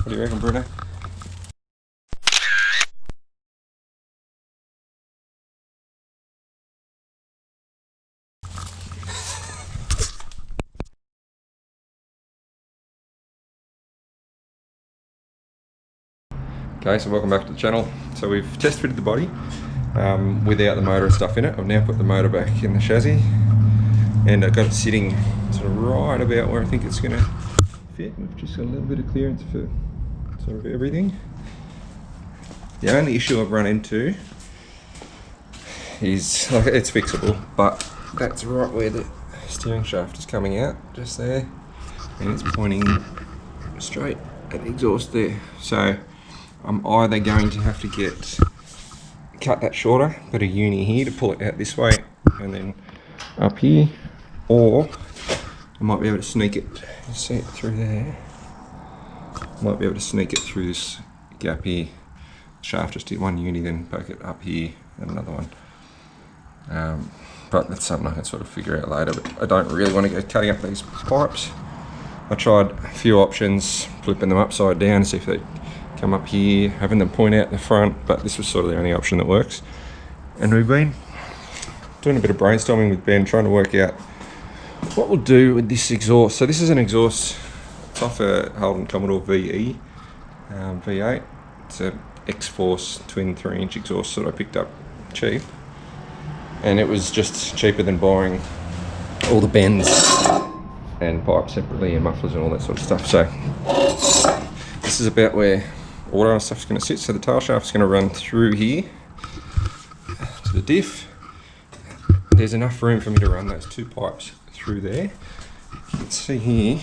What do you reckon, Bruno? Okay, so welcome back to the channel. So we've test fitted the body without the motor and stuff in it. I've now put the motor back in the chassis and I've got it sitting sort of right about where I think it's going to fit. We've just got a little bit of clearance for sort of everything. The only issue I've run into is, like, it's fixable, but that's right where the steering shaft is coming out, just there, and it's pointing straight at the exhaust there. So I'm either going to have to cut that shorter, put a uni here to pull it out this way and then up here, or I might be able to sneak it, see it through there, might be able to sneak it through this gap here, shaft just do one uni, then poke it up here and another one. But that's something I can sort of figure out later, but I don't really want to go cutting up these pipes. I tried a few options, flipping them upside down to see if they come up here, having them point out the front, but this was sort of the only option that works. And we've been doing a bit of brainstorming with Ben, trying to work out what we'll do with this exhaust. So this is an exhaust, it's off a Holden Commodore VE V8. It's a X-Force twin 3-inch exhaust that I picked up cheap, and it was just cheaper than buying all the bends and pipes separately and mufflers and all that sort of stuff. So this is about where all our stuff's going to sit. So the tail shaft's going to run through here to the diff. There's enough room for me to run those two pipes through there. You can see here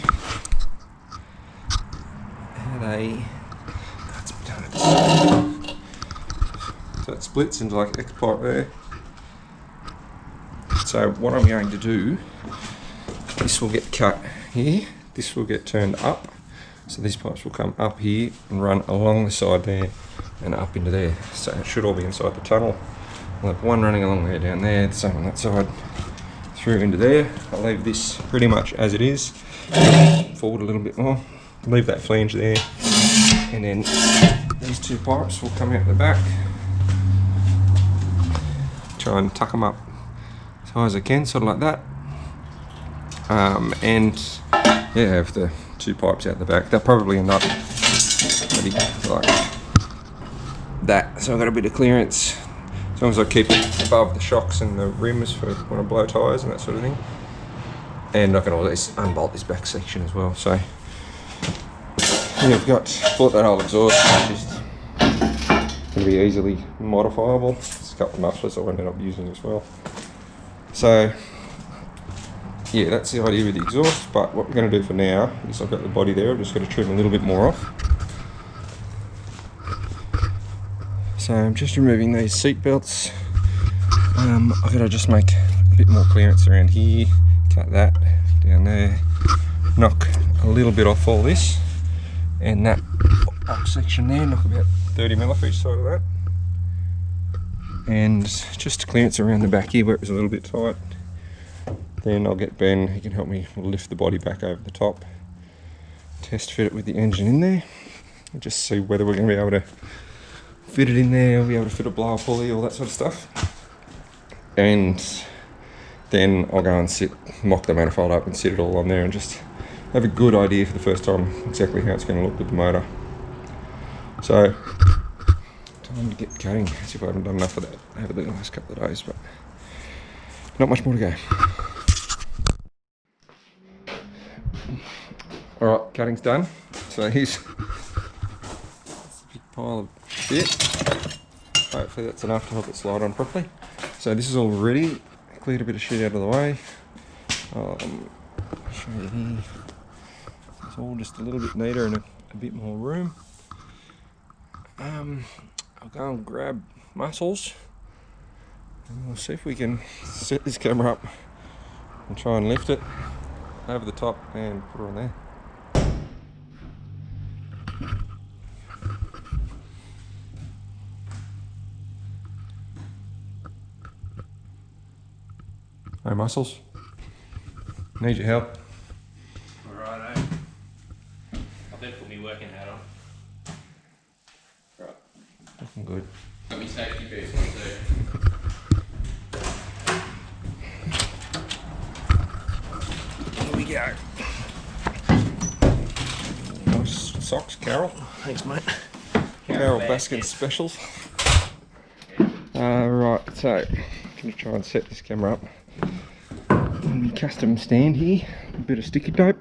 so it splits into like X pipe there. So what I'm going to do, this will get cut here, this will get turned up. So these pipes will come up here and run along the side there and up into there. So it should all be inside the tunnel. I'll have one running along there, down there, the same on that side, through into there. I'll leave this pretty much as it is. Forward a little bit more, leave that flange there. And then these two pipes will come out the back. Try and tuck them up as high as I can, sort of like that. And yeah, have the two pipes out the back. They'll probably end up maybe like that. So I've got a bit of clearance, as long as I keep it above the shocks and the rims for when I blow tyres and that sort of thing. And I can always unbolt this back section as well. So yeah, I've bought that whole exhaust, it's just going to be easily modifiable. There's a couple of mufflers I ended up using as well. So yeah, that's the idea with the exhaust, but what we're going to do for now is I've got the body there, I've just got to trim a little bit more off. So I'm just removing these seat belts. I've got to just make a bit more clearance around here, cut that down there, knock a little bit off all this, and that box section there, knock about 30mm off each side of that. And just clearance around the back here where it was a little bit tight. Then I'll get Ben, he can help me lift the body back over the top, test fit it with the engine in there, and just see whether we're going to be able to fit it in there, be able to fit a blower pulley, all that sort of stuff. And then I'll go and mock the manifold up and sit it all on there and just have a good idea for the first time exactly how it's going to look with the motor. So, time to get cutting, as if I haven't done enough of that over the last couple of days, but not much more to go. Alright, cutting's done. So here's a big pile of bit. Hopefully that's enough to help it slide on properly. So this is all ready. Cleared a bit of shit out of the way. I'll show you here. It's all just a little bit neater and a bit more room. I'll go and grab muscles and we'll see if we can set this camera up and try and lift it over the top and put it on there. Hey muscles, need your help. Alright, I better put my working hat on. good. Let me safety boots too. Here we go. Nice socks, Carol. Thanks, mate. Carol Baskin specials. Right, so I'm going to try and set this camera up on the custom stand here. A bit of sticky tape.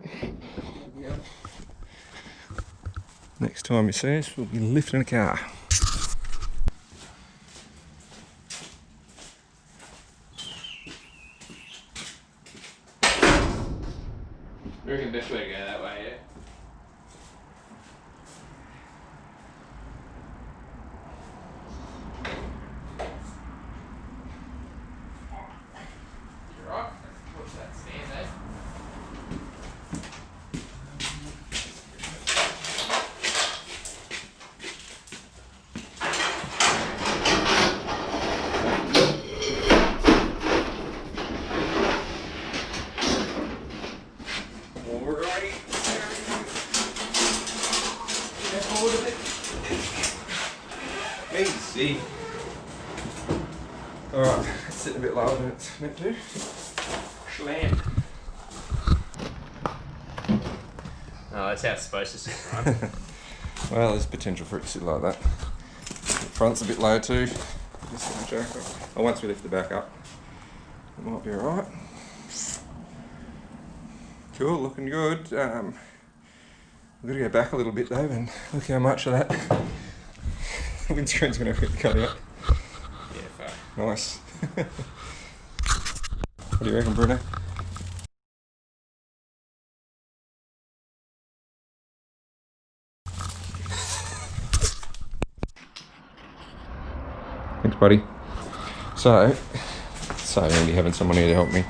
Next time you see us, we'll be lifting a car. I reckon best way to go that way, yeah? You're right. What's that stand, eh? Alrighty. Easy. Alright, it's sitting a bit lower than it's meant to. Slam. Oh, that's how it's supposed to sit, right? Well, there's potential for it to sit like that. The front's a bit low too. Just once we lift the back up, it might be alright. Cool, looking good. We've got to go back a little bit though, and look how much of that windscreen's going to have to cut out. Yeah, fuck. Nice. What do you reckon, Bruno? Thanks, buddy. So handy having someone here to help me.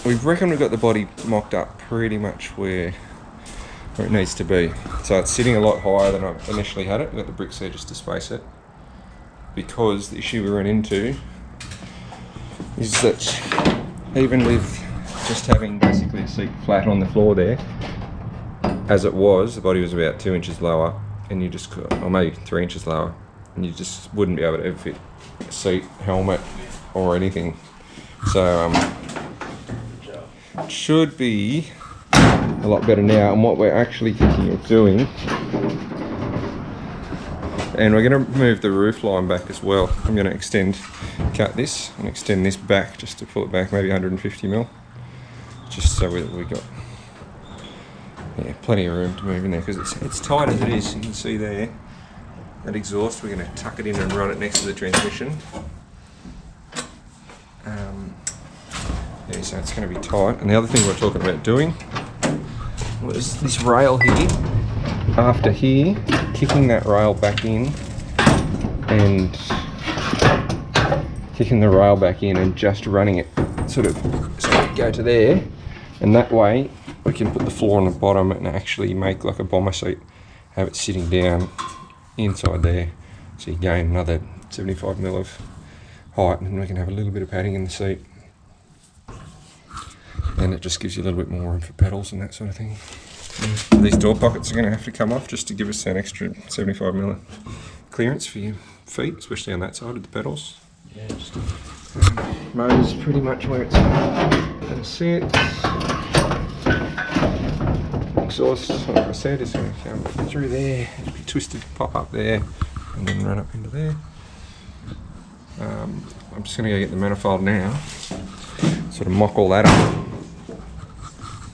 We reckon we've got the body mocked up pretty much where it needs to be. So it's sitting a lot higher than I initially had it. We've got the bricks there just to space it. Because the issue we ran into is that even with just having basically a seat flat on the floor there, as it was, the body was about 2 inches lower, and you just could, or maybe 3 inches lower, and you just wouldn't be able to ever fit a seat, helmet, or anything. So it should be a lot better now. And what we're actually thinking of doing, and we're going to move the roof line back as well. I'm going to cut this and extend this back just to pull it back maybe 150 mil, just so we got plenty of room to move in there, because it's tight as it is. You can see there that exhaust. We're going to tuck it in and run it next to the transmission. So it's going to be tight. And the other thing we're talking about doing was this rail here. After here, kicking that rail back in and just running it sort of so we go to there, and that way we can put the floor on the bottom and actually make like a bomber seat, have it sitting down inside there, so you gain another 75 mil of height, and we can have a little bit of padding in the seat, and it just gives you a little bit more room for pedals and that sort of thing. These door pockets are going to have to come off just to give us an extra 75 mil clearance for your feet, especially on that side of the pedals. Yeah, just Motor's pretty much where it's going to sit. Exhaust, like I said, is going to come through there, it'll be twisted, pop up there, and then run up into there. I'm just going to go get the manifold now, sort of mock all that up.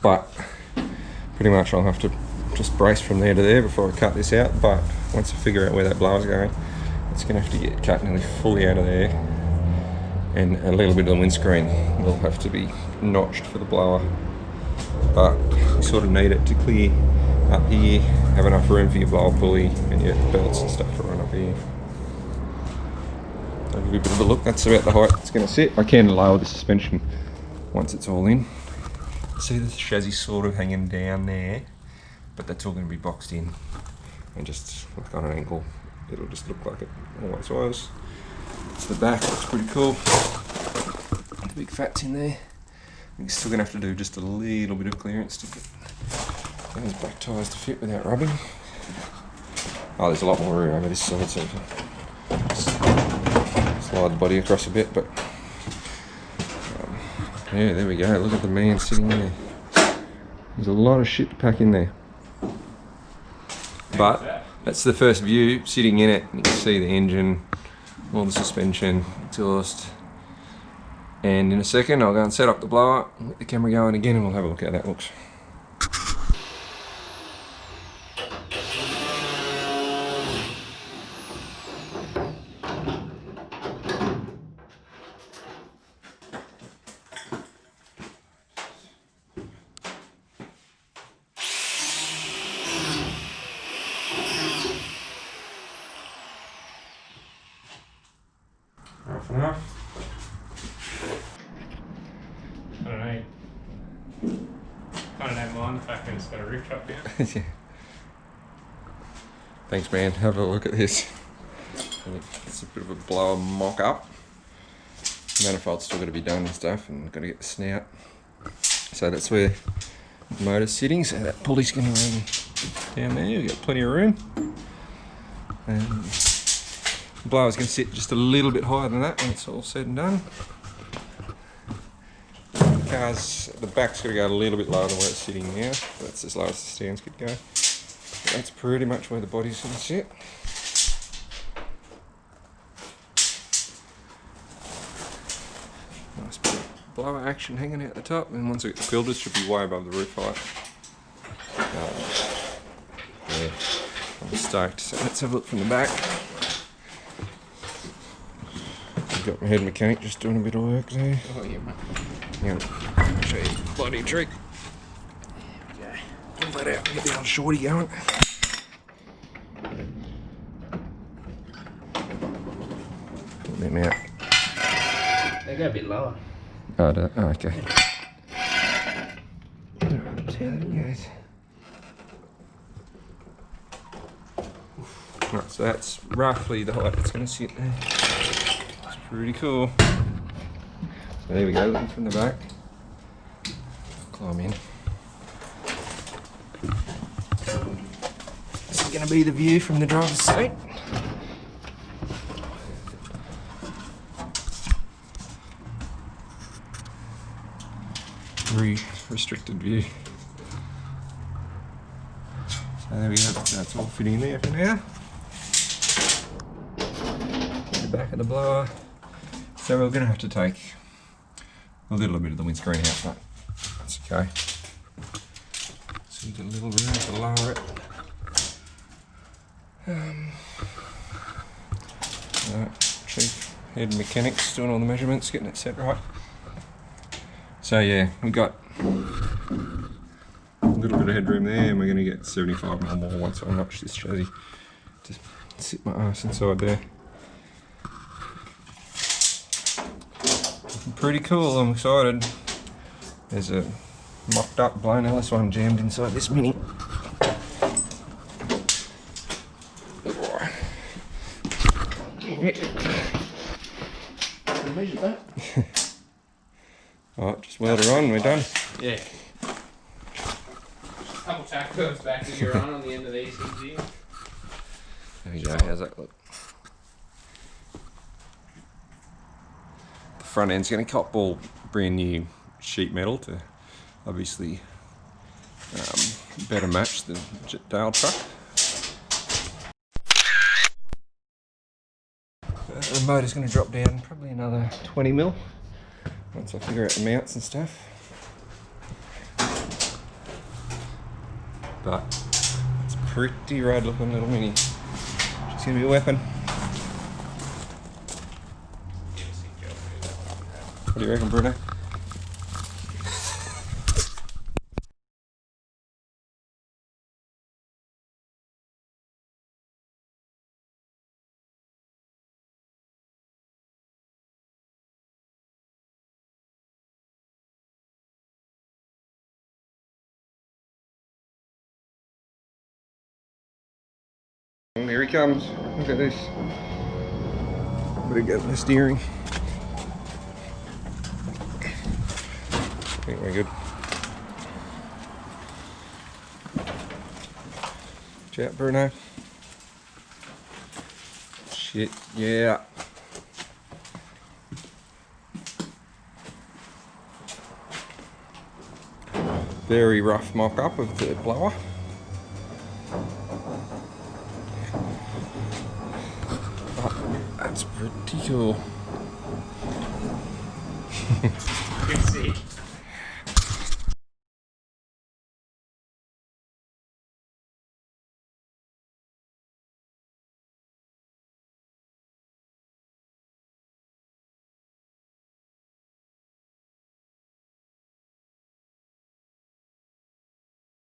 But pretty much I'll have to just brace from there to there before I cut this out. But once I figure out where that blower's going, it's going to have to get cut nearly fully out of there, and a little bit of the windscreen will have to be notched for the blower. But you sort of need it to clear up here, have enough room for your blower pulley and your belts and stuff to run up here. I'll give you a bit of a look. That's about the height it's going to sit. I can lower the suspension once it's all in. See the chassis sort of hanging down there, but that's all going to be boxed in, and just like on an angle, it'll just look like it always was. So the back looks pretty cool. The big fat's in there. You're still going to have to do just a little bit of clearance to get those back tyres to fit without rubbing. Oh, there's a lot more room over this side, so slide the body across a bit, but yeah, there we go. Look at the man sitting there. There's a lot of shit to pack in there. But that's the first view, sitting in it. You can see the engine, all the suspension, exhaust. And in a second, I'll go and set up the blower, get the camera going again, and we'll have a look at how that looks. Half and half. I don't know. Kind of don't mind the fact that it's got a roof top down. Yeah. Thanks, man. Have a look at this. It's a bit of a blower mock-up. Manifold's still got to be done and stuff, and got to get the snout. So that's where the motor's sitting. So that pulley's going to run down there. We've got plenty of room. And the blower's going to sit just a little bit higher than that when it's all said and done. The back's got to go a little bit lower than where it's sitting now. That's as low as the stands could go. But that's pretty much where the body's going to sit. Nice bit of blower action hanging out the top, and once we get the filters, should be way above the roof height. Yeah, I'm stoked. So let's have a look from the back. I've got my head mechanic just doing a bit of work there. Oh, yeah, mate. Yeah, I'll show you the bloody trick. Okay. Pull that out and get the old shorty going. Pull them out. They go a bit lower. Oh, okay. Yes. Right, so that's roughly the height it's going to sit there. It's pretty cool. So there we go, looking from the back. Climb in. This is going to be the view from the driver's seat. Very restricted view. So there we go, that's all fitting in there for now. The back of the blower. So we're going to have to take a little bit of the windscreen out, but that's okay. So we've got a little room to lower it. Chief head mechanics doing all the measurements, getting it set right. So yeah, we got a little bit of headroom there, and we're going to get 75mm more once I notch this chassis to sit my ass inside there. Pretty cool, I'm excited. There's a mocked up blown LS1 jammed inside this Mini. Measure that. Alright, just weld her on, we're done. Yeah. Couple tack curves back to your on the end of these things here. There we go, how's that look? The front end's going to cop all brand new sheet metal to obviously better match the Jnr Dale Truck. The motor's going to drop down probably another 20mm once I figure out the mounts and stuff. But it's a pretty rad looking little Mini. She's going to be a weapon. What do you reckon, Bruno? And here he comes. Look at this. Better get the steering. I think we're good. Watch out, Bruno. shit, yeah. Very rough mock-up of the blower. Oh, that's pretty cool. You can see.